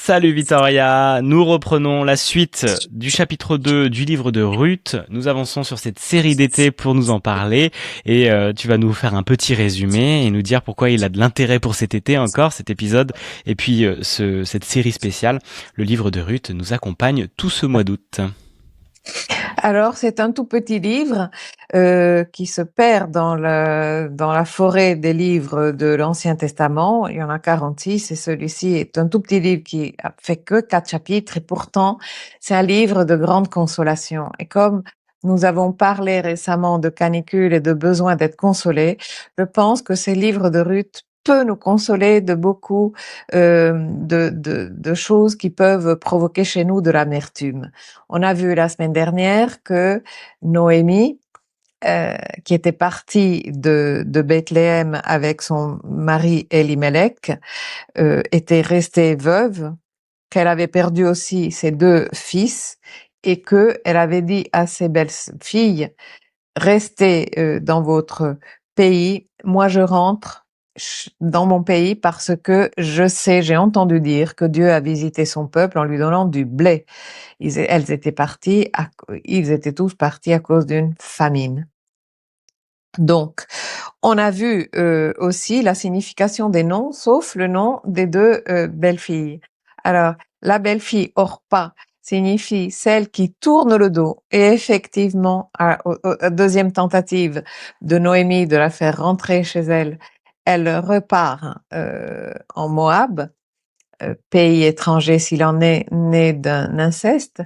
Salut Victoria, nous reprenons la suite du chapitre 2 du livre de Ruth. Nous avançons sur cette série d'été pour nous en parler et tu vas nous faire un petit résumé et nous dire pourquoi il a de l'intérêt pour cet été encore, cet épisode, et puis cette série spéciale. Le livre de Ruth nous accompagne tout ce mois d'août. Alors, c'est un tout petit livre qui se perd dans la forêt des livres de l'Ancien Testament. Il y en a 46 et celui-ci est un tout petit livre qui a fait que 4 chapitres et pourtant, c'est un livre de grande consolation. Et comme nous avons parlé récemment de canicule et de besoin d'être consolés, je pense que ces livres de Ruth peut nous consoler de beaucoup de choses qui peuvent provoquer chez nous de l'amertume. On a vu la semaine dernière que Noémie, qui était partie de Bethléem avec son mari Elimelech, était restée veuve, qu'elle avait perdu aussi ses 2 fils et qu'elle avait dit à ses belles-filles, restez dans votre pays, moi je rentre dans mon pays parce que je sais, j'ai entendu dire que Dieu a visité son peuple en lui donnant du blé. Elles étaient parties, ils étaient tous partis à cause d'une famine. Donc, on a vu aussi la signification des noms, sauf le nom des 2 belles-filles. Alors, la belle-fille Orpa signifie celle qui tourne le dos, et effectivement, à deuxième tentative de Noémie de la faire rentrer chez elle, elle repart en Moab, pays étranger s'il en est né d'un inceste,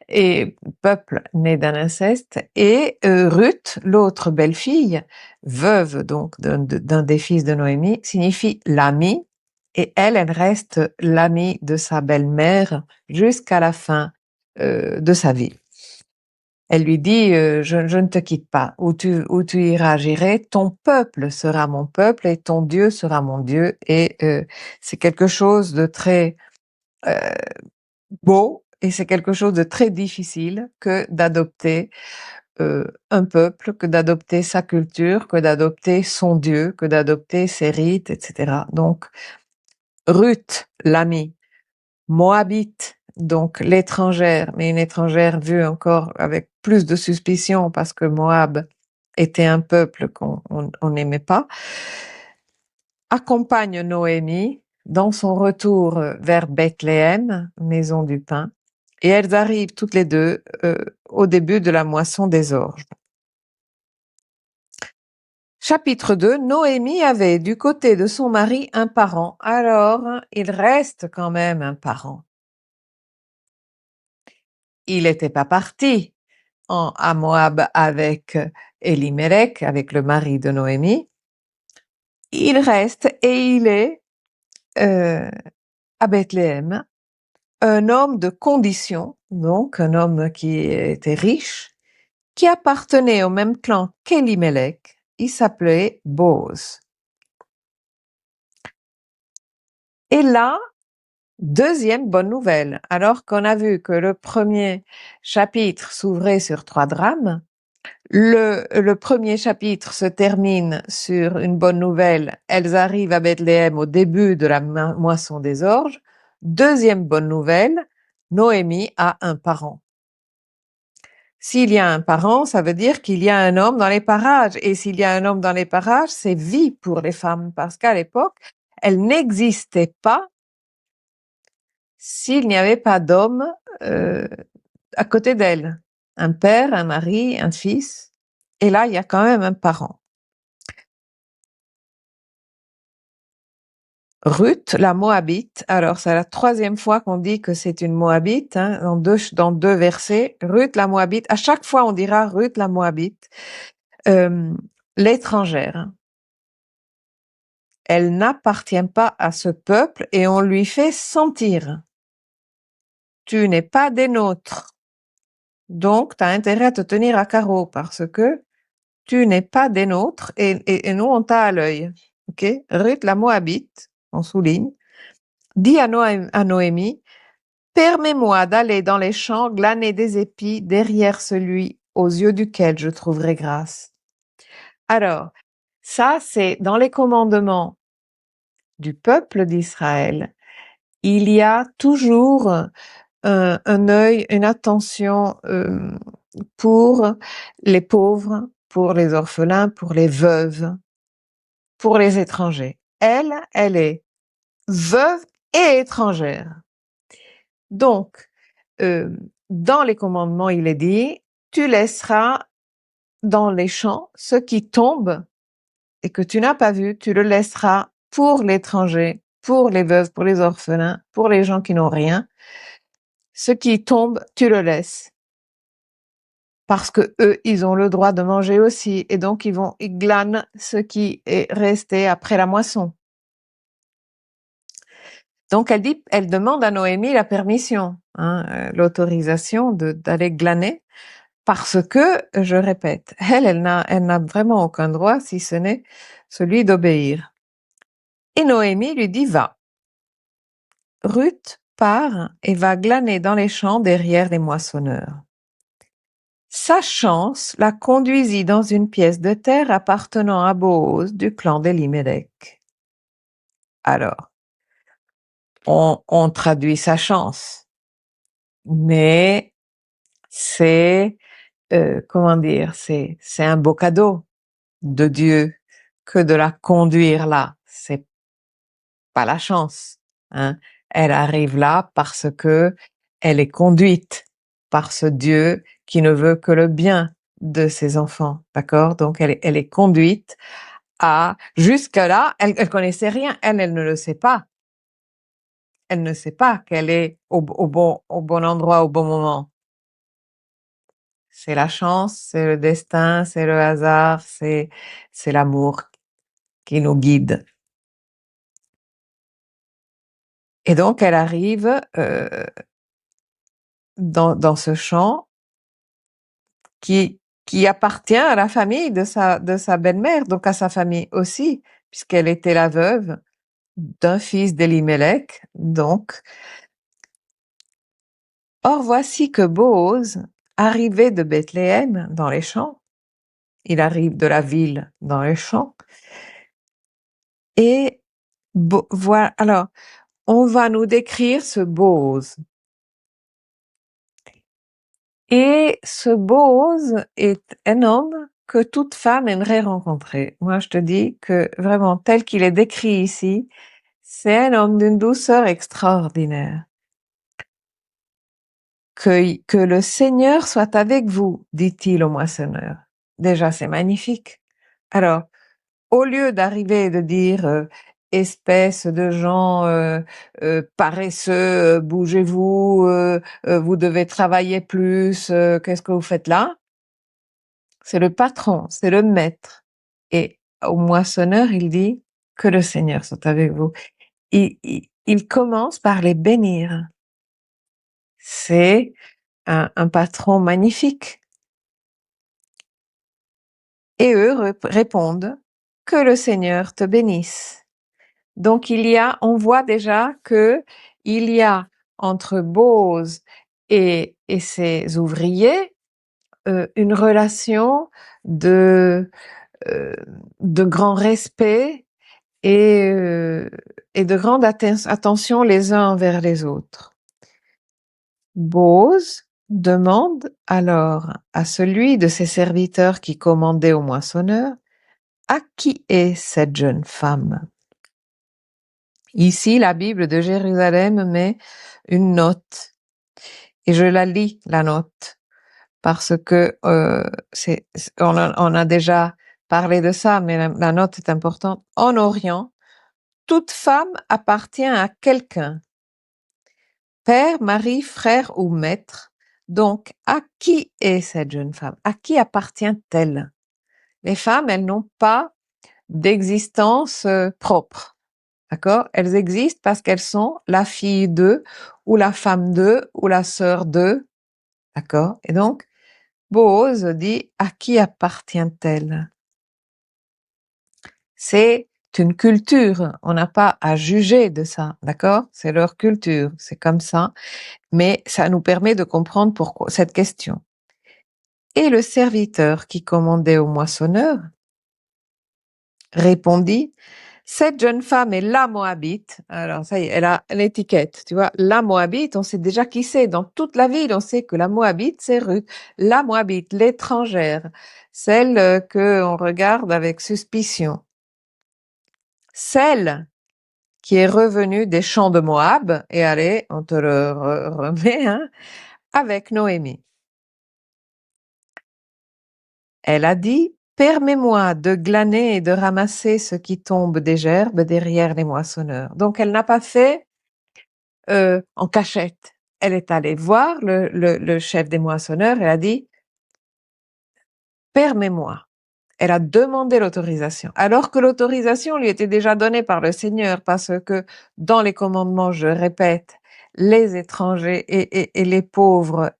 et peuple né d'un inceste, et Ruth, l'autre belle-fille, veuve donc d'un des fils de Noémie, signifie l'amie, et elle reste l'amie de sa belle-mère jusqu'à la fin de sa vie. Elle lui dit, je ne te quitte pas, où tu iras, j'irai, ton peuple sera mon peuple et ton Dieu sera mon Dieu, et c'est quelque chose de très beau, et c'est quelque chose de très difficile que d'adopter un peuple, que d'adopter sa culture, que d'adopter son Dieu, que d'adopter ses rites, etc. Donc, Ruth, l'amie, Moabite, donc l'étrangère, mais une étrangère vue encore avec plus de suspicion parce que Moab était un peuple qu'on n'aimait pas, accompagne Noémie dans son retour vers Bethléem, maison du pain, et elles arrivent toutes les deux au début de la moisson des orges. Chapitre 2, Noémie avait du côté de son mari un parent. Alors, il reste quand même un parent. Il n'était pas parti à Moab avec Elimelech, avec le mari de Noémie. Il reste et il est à Bethléem, un homme de condition, donc un homme qui était riche, qui appartenait au même clan qu'Elimelech. Il s'appelait Boz. Et là, deuxième bonne nouvelle, alors qu'on a vu que le premier chapitre s'ouvrait sur 3 drames, le premier chapitre se termine sur une bonne nouvelle. Elles arrivent à Bethléem au début de la moisson des orges. Deuxième bonne nouvelle, Noémie a un parent. S'il y a un parent, ça veut dire qu'il y a un homme dans les parages. Et s'il y a un homme dans les parages, c'est vie pour les femmes, parce qu'à l'époque, elles n'existaient pas s'il n'y avait pas d'homme à côté d'elles. Un père, un mari, un fils. Et là, il y a quand même un parent. Ruth, la Moabite. Alors, c'est la 3e fois qu'on dit que c'est une Moabite, hein, dans deux versets. Ruth, la Moabite. À chaque fois, on dira Ruth, la Moabite. L'étrangère. Elle n'appartient pas à ce peuple et on lui fait sentir. Tu n'es pas des nôtres. Donc, tu as intérêt à te tenir à carreau parce que tu n'es pas des nôtres et nous, on t'a à l'œil. Ok? Ruth, la Moabite, on souligne, dit à Noémie, permets-moi d'aller dans les champs glaner des épis derrière celui aux yeux duquel je trouverai grâce. Alors, ça, c'est dans les commandements du peuple d'Israël. il y a toujours un œil, une attention pour les pauvres, pour les orphelins, pour les veuves, pour les étrangers. Elle est veuve et étrangère. Donc, dans les commandements, il est dit, tu laisseras dans les champs ce qui tombe et que tu n'as pas vu, tu le laisseras pour l'étranger, pour les veuves, pour les orphelins, pour les gens qui n'ont rien. Ce qui tombe, tu le laisses. Parce que eux, ils ont le droit de manger aussi, et donc ils glanent ce qui est resté après la moisson. Donc elle demande à Noémie la permission, l'autorisation d'aller glaner, parce que, je répète, elle n'a vraiment aucun droit si ce n'est celui d'obéir. Et Noémie lui dit va. Ruth part et va glaner dans les champs derrière les moissonneurs. Sa chance la conduisit dans une pièce de terre appartenant à Booz du clan d'Elimelech. Alors, on traduit sa chance, mais c'est, comment dire, c'est un beau cadeau de Dieu que de la conduire là. C'est pas la chance, hein. Elle arrive là parce que elle est conduite par ce Dieu qui ne veut que le bien de ses enfants, d'accord? Donc elle est conduite à jusque-là, elle connaissait rien, elle ne le sait pas. Elle ne sait pas qu'elle est au bon endroit au bon moment. C'est la chance, c'est le destin, c'est le hasard, c'est l'amour qui nous guide. Et donc elle arrive dans ce champ qui appartient à la famille de sa belle-mère, donc à sa famille aussi, puisqu'elle était la veuve d'un fils d'Elimelech, donc. Or voici que Booz, arrivé de Bethléem dans les champs, il arrive de la ville dans les champs, et voilà, alors, on va nous décrire ce Booz. Et ce Booz est un homme que toute femme aimerait rencontrer. Moi, je te dis que vraiment, tel qu'il est décrit ici, c'est un homme d'une douceur extraordinaire. Que le Seigneur soit avec vous, dit-il au moissonneur. Déjà, c'est magnifique. Alors, au lieu d'arriver et de dire espèce de gens paresseux, bougez-vous, vous devez travailler plus, qu'est-ce que vous faites là? C'est le patron, c'est le maître. Et au moissonneur, il dit que le Seigneur soit avec vous. Il commence par les bénir. C'est un patron magnifique. Et eux répondent que le Seigneur te bénisse. Donc on voit déjà que il y a entre Booz et ses ouvriers une relation de grand respect et de grande attention les uns envers les autres. Booz demande alors à celui de ses serviteurs qui commandait au moissonneur, à qui est cette jeune femme? Ici, la Bible de Jérusalem met une note et je la lis, la note, parce que on a déjà parlé de ça, mais la note est importante. En Orient, toute femme appartient à quelqu'un, père, mari, frère ou maître. Donc, à qui est cette jeune femme? À qui appartient-elle? Les femmes, elles n'ont pas d'existence propre. D'accord? Elles existent parce qu'elles sont la fille d'eux, ou la femme d'eux, ou la sœur d'eux. D'accord? Et donc, Booz dit, à qui appartient-elle? C'est une culture. On n'a pas à juger de ça. D'accord? C'est leur culture. C'est comme ça. Mais ça nous permet de comprendre pourquoi cette question. Et le serviteur qui commandait au moissonneur répondit, Cette jeune femme est la Moabite. Alors, ça y est, elle a l'étiquette, tu vois. La Moabite, on sait déjà qui c'est. Dans toute la ville, on sait que la Moabite, c'est Ruth. La Moabite, l'étrangère. Celle que on regarde avec suspicion. Celle qui est revenue des champs de Moab. Et allez, on te le remet, hein, avec Noémie. Elle a dit, permets-moi de glaner et de ramasser ce qui tombe des gerbes derrière les moissonneurs. Donc, elle n'a pas fait en cachette. Elle est allée voir le chef des moissonneurs, elle a dit, permets-moi. Elle a demandé l'autorisation, alors que l'autorisation lui était déjà donnée par le Seigneur, parce que dans les commandements, je répète, les étrangers et les pauvres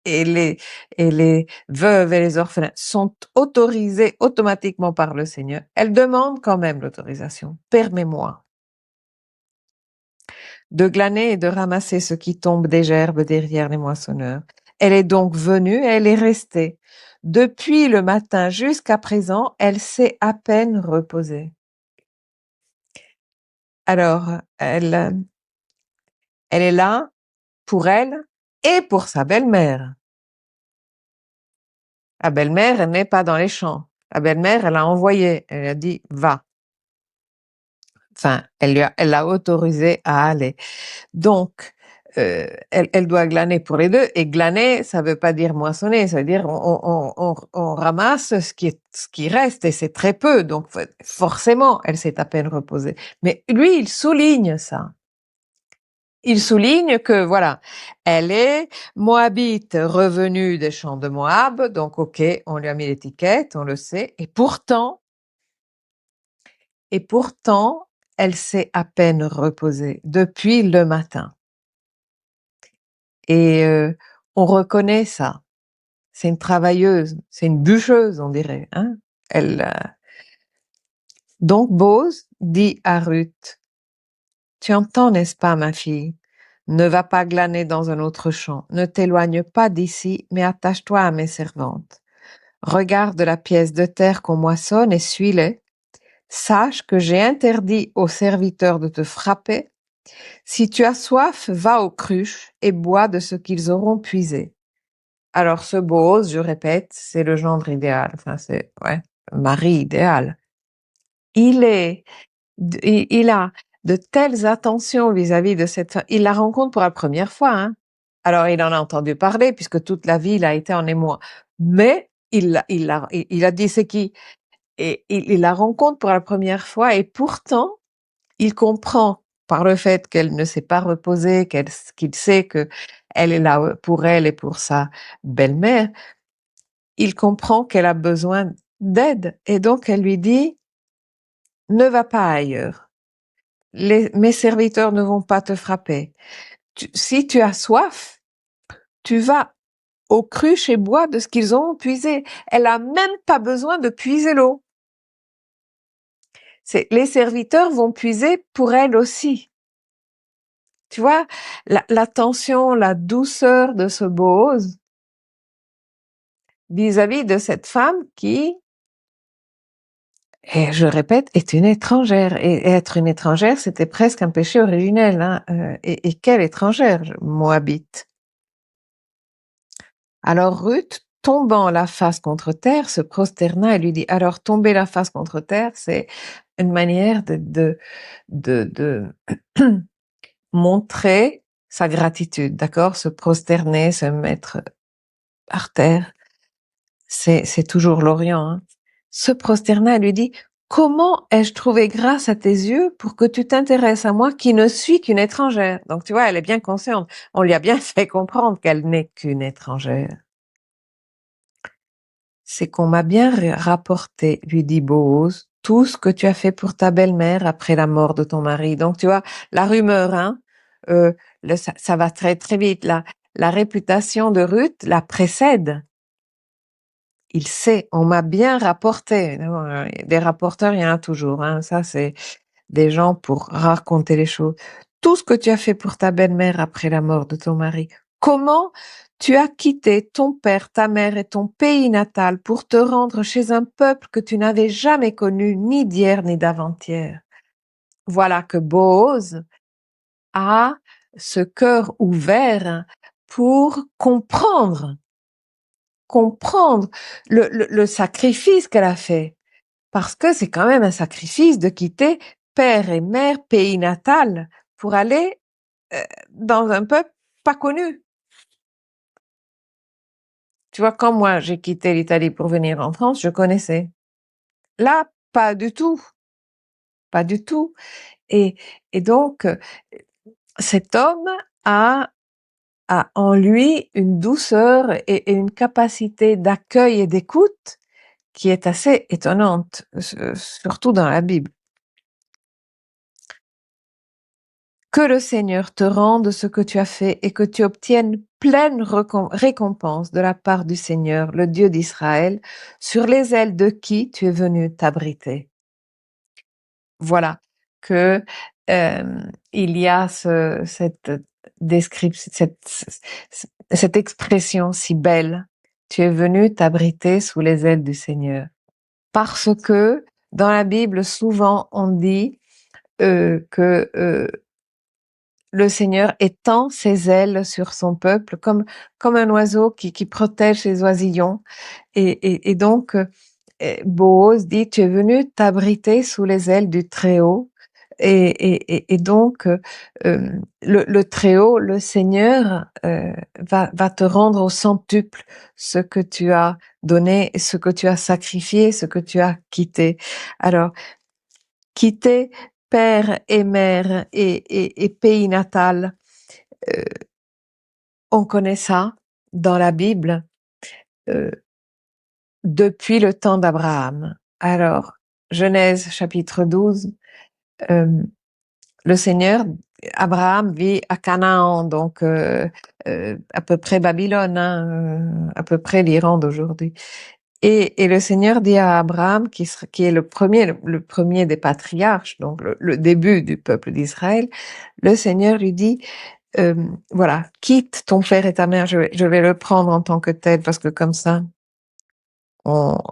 et les veuves et les orphelins sont autorisés automatiquement par le Seigneur. Elle demande quand même l'autorisation. Permets-moi de glaner et de ramasser ce qui tombe des gerbes derrière les moissonneurs. Elle est donc venue et elle est restée. Depuis le matin jusqu'à présent, elle s'est à peine reposée. Alors, elle est là pour elle et pour sa belle-mère. La belle-mère, elle n'est pas dans les champs. La belle-mère, elle a envoyé, elle a dit, va. Enfin, elle l'a autorisé à aller. Donc, elle doit glaner pour les deux. Et glaner, ça veut pas dire moissonner, ça veut dire on ramasse ce qui reste et c'est très peu. Donc, forcément, elle s'est à peine reposée. Mais lui, il souligne ça. Il souligne que voilà, elle est moabite revenue des champs de Moab. Donc, ok, on lui a mis l'étiquette, on le sait. Et pourtant, elle s'est à peine reposée depuis le matin. Et on reconnaît ça. C'est une travailleuse, c'est une bûcheuse, on dirait. Hein. Donc Bose dit à Ruth, tu entends, n'est-ce pas, ma fille? Ne va pas glaner dans un autre champ. Ne t'éloigne pas d'ici, mais attache-toi à mes servantes. Regarde la pièce de terre qu'on moissonne et suis-les. Sache que j'ai interdit aux serviteurs de te frapper. Si tu as soif, va aux cruches et bois de ce qu'ils auront puisé. Alors ce Bose, je répète, c'est le gendre idéal. Enfin, c'est le mari idéal. Il a de telles attentions vis-à-vis de cette femme. Il la rencontre pour la première fois. Hein. Alors il en a entendu parler puisque toute la ville a été en émoi. Mais il a dit c'est qui. Et il la rencontre pour la première fois et pourtant il comprend par le fait qu'elle ne s'est pas reposée, qu'il sait que elle est là pour elle et pour sa belle-mère. Il comprend qu'elle a besoin d'aide et donc elle lui dit ne va pas ailleurs. Mes serviteurs ne vont pas te frapper. Si tu as soif, tu vas aux cruches et bois de ce qu'ils ont puisé. Elle a même pas besoin de puiser l'eau. Les serviteurs vont puiser pour elle aussi. Tu vois, l'attention, la douceur de ce Bose vis-à-vis de cette femme qui, et je répète, est une étrangère. Et être une étrangère, c'était presque un péché originel. Hein. Et quelle étrangère, Moabite. Alors Ruth, tombant la face contre terre, se prosterna et lui dit. Alors tomber la face contre terre, c'est une manière de montrer sa gratitude, d'accord? Se prosterner, se mettre par terre, c'est toujours l'Orient. Hein. Se prosterna et lui dit. Comment ai-je trouvé grâce à tes yeux pour que tu t'intéresses à moi qui ne suis qu'une étrangère? Donc tu vois, elle est bien consciente. On lui a bien fait comprendre qu'elle n'est qu'une étrangère. C'est qu'on m'a bien rapporté, lui dit Boaz, tout ce que tu as fait pour ta belle-mère après la mort de ton mari. Donc tu vois, la rumeur, hein, ça va très très vite. La réputation de Ruth la précède. Il sait, on m'a bien rapporté. Des rapporteurs, il y en a toujours. Hein. Ça, c'est des gens pour raconter les choses. Tout ce que tu as fait pour ta belle-mère après la mort de ton mari, Comment tu as quitté ton père, ta mère et ton pays natal pour te rendre chez un peuple que tu n'avais jamais connu ni d'hier ni d'avant-hier. Voilà que Boaz a ce cœur ouvert pour comprendre le sacrifice qu'elle a fait. Parce que c'est quand même un sacrifice de quitter père et mère, pays natal, pour aller dans un peuple pas connu. Tu vois, quand moi j'ai quitté l'Italie pour venir en France, je connaissais. Là, pas du tout, pas du tout. Et, et donc, cet homme a, a en lui une douceur et une capacité d'accueil et d'écoute qui est assez étonnante, surtout dans la Bible. Que le Seigneur te rende ce que tu as fait et que tu obtiennes pleine récompense de la part du Seigneur, le Dieu d'Israël, sur les ailes de qui tu es venu t'abriter. Voilà que il y a cette description, cette expression si belle. Tu es venu t'abriter sous les ailes du Seigneur. Parce que dans la Bible, souvent on dit que le Seigneur étend ses ailes sur son peuple comme un oiseau qui protège ses oisillons. Et donc, Boaz dit, tu es venu t'abriter sous les ailes du Très-Haut. Et donc, le Très-Haut, le Seigneur, va te rendre au centuple ce que tu as donné, ce que tu as sacrifié, ce que tu as quitté. Alors, quitter père et mère et pays natal, euh, on connaît ça dans la Bible euh, depuis le temps d'Abraham. Alors, Genèse chapitre 12, euh, le Seigneur, Abraham vit à Canaan, donc à peu près Babylone, hein, à peu près l'Iran d'aujourd'hui. Et le Seigneur dit à Abraham, qui est le premier des patriarches, donc le début du peuple d'Israël, le Seigneur lui dit, voilà, quitte ton père et ta mère, je vais le prendre en tant que tel, parce que comme ça,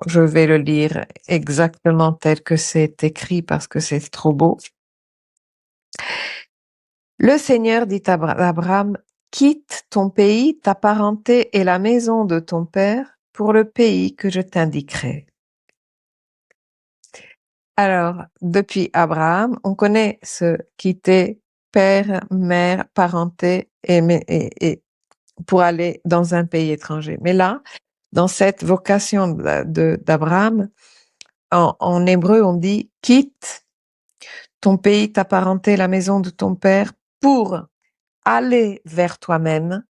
je vais le lire exactement tel que c'est écrit, parce que c'est trop beau. Le Seigneur dit à Abraham, quitte ton pays, ta parenté et la maison de ton père pour le pays que je t'indiquerai. Alors, depuis Abraham, on connaît ce quitter père, mère, parenté et pour aller dans un pays étranger. Mais là, dans cette vocation d'Abraham, en hébreu, on dit quitte ton pays, ta parenté, la maison de ton père pour aller vers toi-même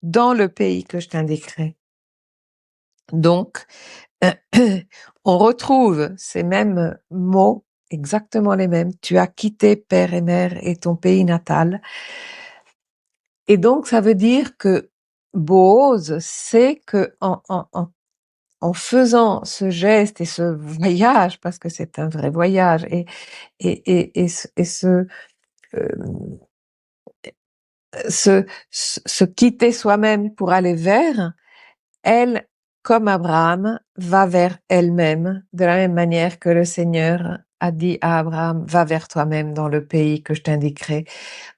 dans le pays que je t'indiquerai. Donc, on retrouve ces mêmes mots, exactement les mêmes. Tu as quitté père et mère et ton pays natal. Et donc, ça veut dire que Boaz sait que en faisant ce geste et ce voyage, parce que c'est un vrai voyage, euh, se quitter soi-même pour aller vers, elle, comme Abraham, va vers elle-même, de la même manière que le Seigneur a dit à Abraham, va vers toi-même dans le pays que je t'indiquerai.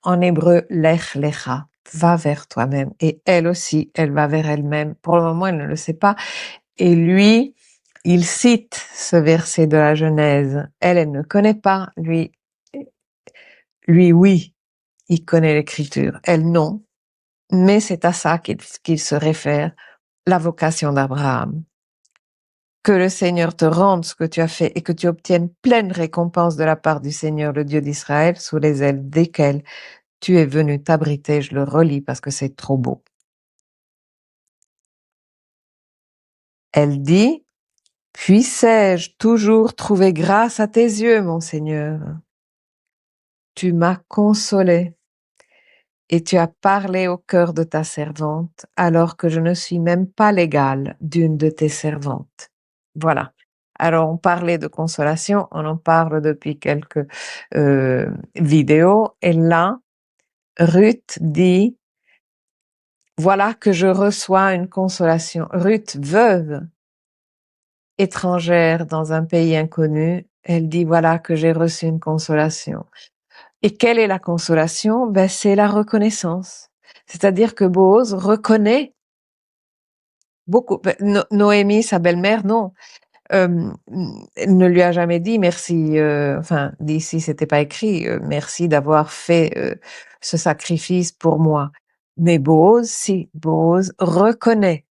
En hébreu, lech lecha, va vers toi-même. Et elle aussi, elle va vers elle-même. Pour le moment, elle ne le sait pas. Et lui, il cite ce verset de la Genèse. Elle ne connaît pas. Lui, oui, il connaît l'écriture. Elle, non. Mais c'est à ça qu'il se réfère, la vocation d'Abraham. Que le Seigneur te rende ce que tu as fait et que tu obtiennes pleine récompense de la part du Seigneur, le Dieu d'Israël, sous les ailes desquelles tu es venu t'abriter. Je le relis parce que c'est trop beau. Elle dit, puissais-je toujours trouver grâce à tes yeux, mon Seigneur? Tu m'as consolé et tu as parlé au cœur de ta servante alors que je ne suis même pas l'égale d'une de tes servantes. Voilà. Alors, on parlait de consolation, on en parle depuis quelques vidéos, et là, Ruth dit, voilà que je reçois une consolation. Ruth, veuve, étrangère dans un pays inconnu, elle dit voilà que j'ai reçu une consolation. Et quelle est la consolation? Ben, c'est la reconnaissance. C'est-à-dire que Boaz reconnaît beaucoup. Ben, Noémie, sa belle-mère, non. Elle ne lui a jamais dit merci, enfin, d'ici, c'était pas écrit, merci d'avoir fait ce sacrifice pour moi. Mais Boaz, si, Boaz reconnaît.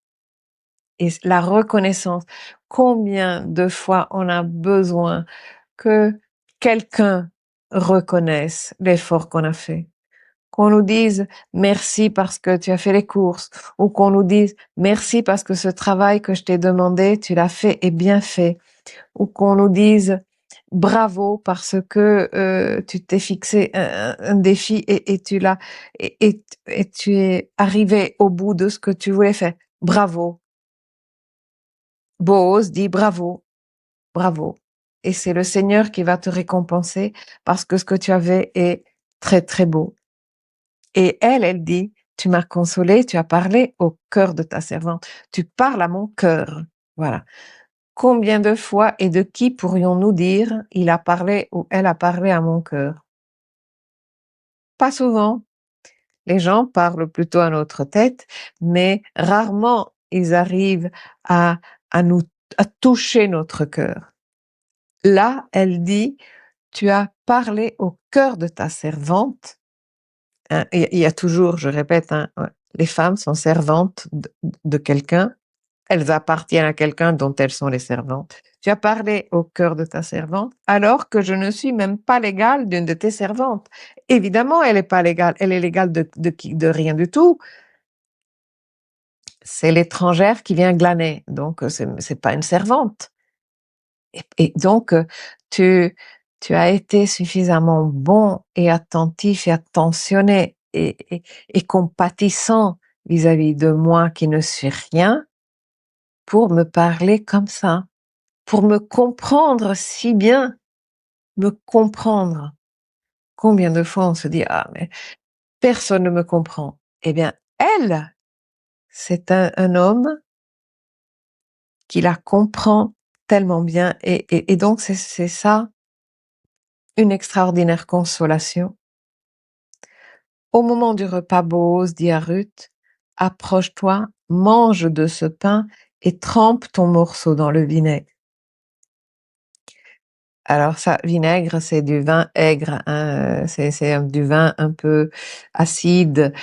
Et la reconnaissance, combien de fois on a besoin que quelqu'un reconnaisse l'effort qu'on a fait, qu'on nous dise merci parce que tu as fait les courses, ou qu'on nous dise merci parce que ce travail que je t'ai demandé, tu l'as fait et bien fait, ou qu'on nous dise bravo parce que tu t'es fixé un défi et tu l'as et tu es arrivé au bout de ce que tu voulais faire. Bravo. Boaz dit bravo, bravo. Et c'est le Seigneur qui va te récompenser parce que ce que tu avais est très, très beau. Et elle dit, tu m'as consolé, tu as parlé au cœur de ta servante. Tu parles à mon cœur. Voilà. Combien de fois et de qui pourrions-nous dire, il a parlé ou elle a parlé à mon cœur? Pas souvent. Les gens parlent plutôt à notre tête, mais rarement ils arrivent à nous, à toucher notre cœur. Là, elle dit, tu as parlé au cœur de ta servante. Hein, il y a toujours, je répète, hein, les femmes sont servantes de quelqu'un. Elles appartiennent à quelqu'un dont elles sont les servantes. Tu as parlé au cœur de ta servante, alors que je ne suis même pas l'égale d'une de tes servantes. Évidemment, elle n'est pas l'égale. Elle est l'égale de rien du tout. C'est l'étrangère qui vient glaner. Donc, c'est pas une servante. Et donc, tu as été suffisamment bon et attentif et attentionné et compatissant vis-à-vis de moi qui ne suis rien pour me parler comme ça, pour me comprendre si bien, me comprendre. Combien de fois on se dit, ah, mais personne ne me comprend. Eh bien, elle, c'est un homme qui la comprend tellement bien et donc c'est ça, une extraordinaire consolation. Au moment du repas, Boaz dit à Ruth, approche-toi, mange de ce pain et trempe ton morceau dans le vinaigre. Alors ça, vinaigre, c'est du vin aigre, hein, c'est du vin un peu acide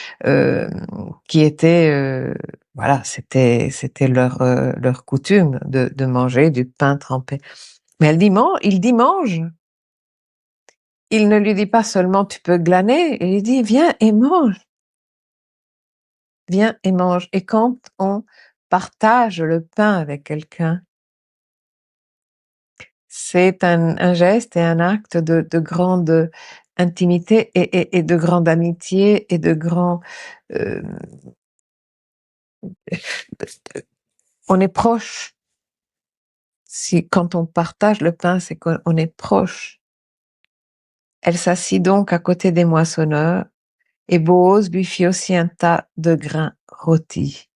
qui était, voilà, c'était leur coutume de manger du pain trempé. Mais il dit mange. Il ne lui dit pas seulement tu peux glaner, il lui dit viens et mange. Viens et mange. Et quand on partage le pain avec quelqu'un, c'est un geste et un acte de grande intimité et de grande amitié et de grand... euh, on est proche. Si quand on partage le pain, c'est qu'on est proche. Elle s'assit donc à côté des moissonneurs et Boaz lui fit aussi un tas de grains rôtis.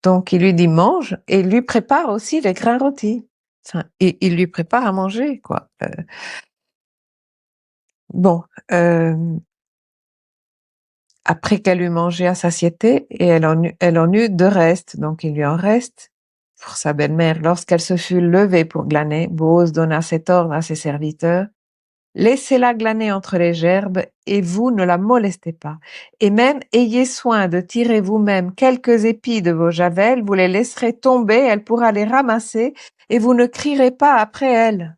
Donc il lui dit mange et il lui prépare aussi les grains rôtis. Enfin, et il lui prépare à manger, quoi. Bon, après qu'elle eut mangé à satiété, et elle en eut de reste, donc il lui en reste pour sa belle-mère. Lorsqu'elle se fut levée pour glaner, Boaz donna cet ordre à ses serviteurs: laissez-la glaner entre les gerbes, et vous ne la molestez pas. Et même ayez soin de tirer vous-même quelques épis de vos javelles, vous les laisserez tomber, elle pourra les ramasser, et vous ne crierez pas après elle.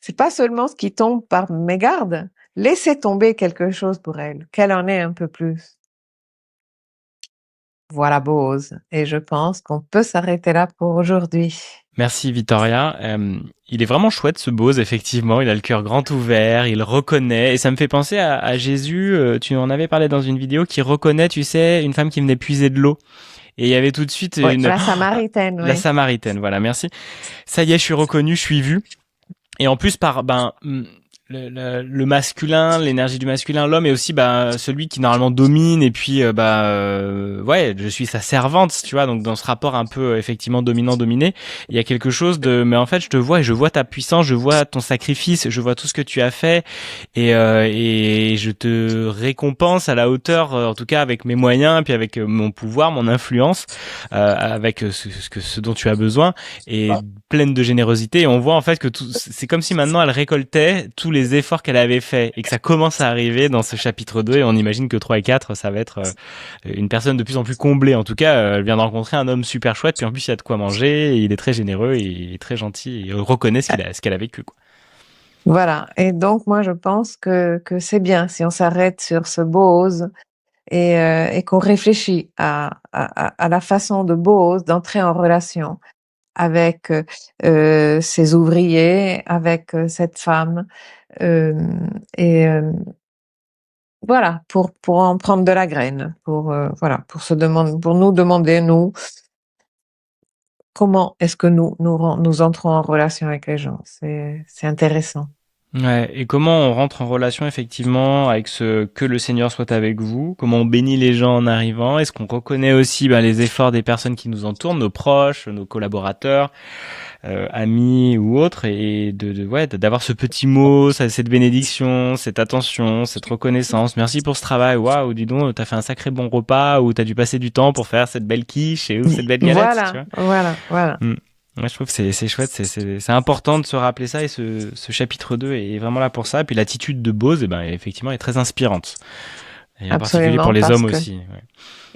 C'est pas seulement ce qui tombe par mégarde, laissez tomber quelque chose pour elle, qu'elle en ait un peu plus. Voilà Boaz, et je pense qu'on peut s'arrêter là pour aujourd'hui. Merci Victoria. Il est vraiment chouette ce Bose, effectivement. Il a le cœur grand ouvert, il reconnaît. Et ça me fait penser à Jésus, tu en avais parlé dans une vidéo, qui reconnaît, tu sais, une femme qui venait puiser de l'eau. Et il y avait tout de suite Oui, une... la Samaritaine, La oui. Samaritaine, voilà, merci. Ça y est, je suis reconnu, je suis vu. Et en plus, le masculin, l'énergie du masculin, l'homme est aussi celui qui normalement domine et puis ouais, je suis sa servante, tu vois. Donc dans ce rapport un peu effectivement dominant-dominé, il y a quelque chose de mais en fait, je te vois et je vois ta puissance, je vois ton sacrifice, je vois tout ce que tu as fait et je te récompense à la hauteur en tout cas avec mes moyens puis avec mon pouvoir, mon influence avec ce dont tu as besoin et pleine de générosité et on voit en fait que c'est comme si maintenant elle récoltait tous les efforts qu'elle avait fait et que ça commence à arriver dans ce chapitre 2 et on imagine que 3 et 4 ça va être une personne de plus en plus comblée en tout cas elle vient de rencontrer un homme super chouette puis en plus il y a de quoi manger et il est très généreux et il est très gentil et il reconnaît ce qu'elle a vécu quoi. Voilà. Et donc, moi, je pense que c'est bien si on s'arrête sur ce Boaz et qu'on réfléchit à la façon de Boaz d'entrer en relation avec ses ouvriers, avec cette femme, euh, et voilà, pour en prendre de la graine, voilà, pour nous demander, nous, comment est-ce que nous entrons en relation avec les gens. C'est intéressant. Ouais, et comment on rentre en relation effectivement avec ce que le Seigneur soit avec vous, comment on bénit les gens en arrivant, est-ce qu'on reconnaît aussi les efforts des personnes qui nous entourent, nos proches, nos collaborateurs, amis ou autres, et ouais, d'avoir ce petit mot, cette bénédiction, cette attention, cette reconnaissance. Merci pour ce travail. Waouh, dis donc, t'as fait un sacré bon repas ou t'as dû passer du temps pour faire cette belle quiche ou cette belle galette, tu Voilà, vois. voilà, voilà. Mm. Ouais, je trouve que c'est chouette, c'est important de se rappeler ça et ce chapitre 2 est vraiment là pour ça. Et puis l'attitude de Bose, effectivement, est très inspirante. Et en particulier pour Absolument, les parce hommes que aussi.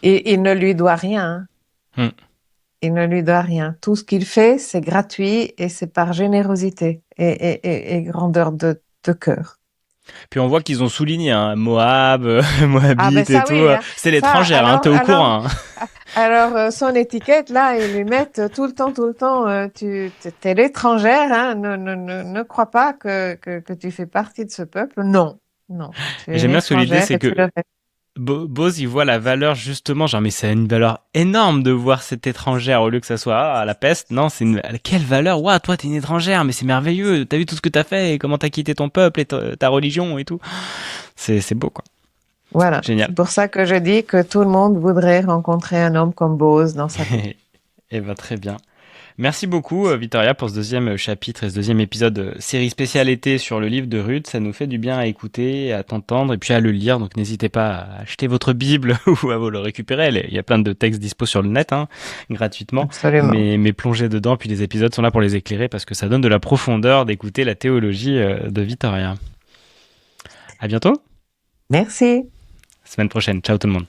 Ouais. il ne lui doit rien, hein. Mm. Il ne lui doit rien. Tout ce qu'il fait, c'est gratuit et c'est par générosité et grandeur de cœur. Puis on voit qu'ils ont souligné Moab, Ah ben Moabite et ça tout. oui, hein. C'est Ça, l'étrangère, t'es au courant. Hein. son étiquette là, ils lui mettent tout le temps, t'es l'étrangère, hein. Ne crois pas que tu fais partie de ce peuple. Non, non, tu Et es une j'aime bien ce que l'idée, étrangère c'est et tu que le fais. Bose, il voit la valeur justement, genre mais c'est une valeur énorme de voir cette étrangère au lieu que ça soit la peste. Non, quelle valeur. Waouh, toi t'es une étrangère, mais c'est merveilleux. T'as vu tout ce que t'as fait et comment t'as quitté ton peuple et ta religion et tout. C'est beau quoi. Voilà, Génial. c'est pour ça que je dis que tout le monde voudrait rencontrer un homme comme Bose dans sa vie. Et très bien. Merci beaucoup, Victoria, pour ce deuxième chapitre et ce deuxième épisode série spéciale été sur le livre de Ruth. Ça nous fait du bien à écouter, à t'entendre et puis à le lire. Donc n'hésitez pas à acheter votre Bible ou à vous le récupérer. Il y a plein de textes dispo sur le net, gratuitement. Absolument. Mais plongez dedans, puis les épisodes sont là pour les éclairer parce que ça donne de la profondeur d'écouter la théologie de Victoria. À bientôt, Merci. semaine prochaine. Ciao tout le monde.